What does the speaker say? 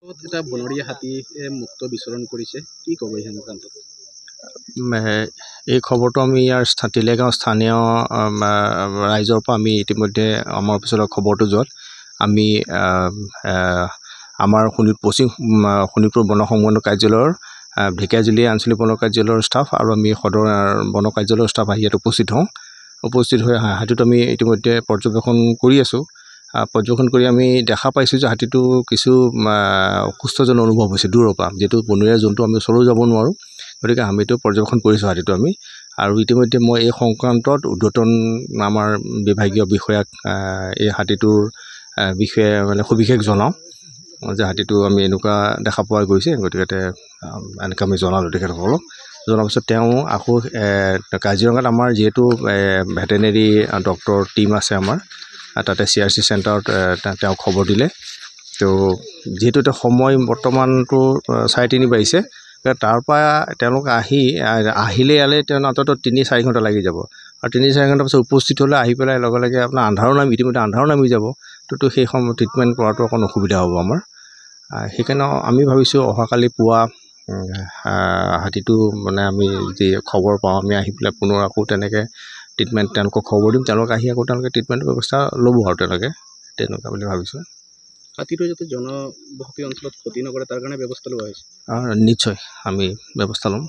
এটা বনৰীয়া হাতীয়ে মুক্ত বিচৰণ কৰিছে, কি ক'ব এই সংক্ৰান্তত? এই খবৰটো আমি ইয়াৰ টিলেগাঁও স্থানীয় ৰাইজৰ পৰা আমি ইতিমধ্যে আমাৰ অফিচলৈ খবৰটো যোৱাত আমি আমাৰ শোণিতপুৰ বন সংবন্ধ কাৰ্যালয়ৰ ঢেকীয়াজুলি আঞ্চলিক বন কাৰ্যালয়ৰ ষ্টাফ আৰু আমি সদৰ বন কাৰ্যালয়ৰ ষ্টাফ আহি ইয়াত উপস্থিত হৈ হাতীটো আমি ইতিমধ্যে পৰ্যবেক্ষণ কৰি আছোঁ। পৰ্যবেক্ষণ কৰি আমি দেখা পাইছোঁ যে হাতীটো কিছু অসুস্থ যেন অনুভৱ হৈছে দূৰৰ পৰা, যিহেতু বনৰীয়া জন্তু আমি ওচৰলৈও যাব নোৱাৰোঁ, গতিকে আমিতো পৰ্যবেক্ষণ কৰিছোঁ হাতীটো আমি। আৰু ইতিমধ্যে মই এই সংক্ৰান্তত ঊৰ্ধ্বতন আমাৰ বিভাগীয় বিষয়াক এই হাতীটোৰ বিষয়ে সবিশেষ জনাওঁ যে হাতীটো আমি এনেকুৱা দেখা পোৱা গৈছে, গতিকে এনেকৈ আমি জনালোঁ তেখেতসকলক। জনাৰ পিছত তেওঁ আকৌ কাজিৰঙাত আমাৰ যিহেতু ভেটেনেৰি ডক্টৰ টীম আছে আমাৰ, তাতে CRC চেণ্টাৰত তেওঁ খবৰ দিলে। তো যিহেতু এতিয়া সময় বৰ্তমানটো 3:30 বাজিছে, তাৰপৰা তেওঁলোক আহিলে ইয়ালৈ তেওঁ অন্ততঃ 3-4 ঘণ্টা লাগি যাব, আৰু 3-4 ঘণ্টাৰ পিছত উপস্থিত হ'লে আহি পেলাই লগে লগে আপোনাৰ ইতিমধ্যে আন্ধাৰো নামি যাব, তো সেই সময় ট্ৰিটমেণ্ট কৰাটো অকণ অসুবিধা হ'ব আমাৰ। সেইকাৰণে আমি ভাবিছোঁ অহাকালি পুৱা হাতীটো আমি যি খবৰ পাওঁ আমি আহি পেলাই পুনৰ আকৌ তেনেকৈ ট্ৰিটমেণ্ট তেওঁলোকক খবৰ দিম, তেওঁলোকে আহি আকৌ ট্ৰিটমেণ্টৰ ব্যৱস্থা ল'ব আৰু তেনেকুৱা বুলি ভাবিছোঁ। হাতীটো যাতে জনবসতি অঞ্চলত ক্ষতি নকৰে তাৰ কাৰণে ব্যৱস্থা লোৱা হৈছে। নিশ্চয় আমি ব্যৱস্থা ল'ম।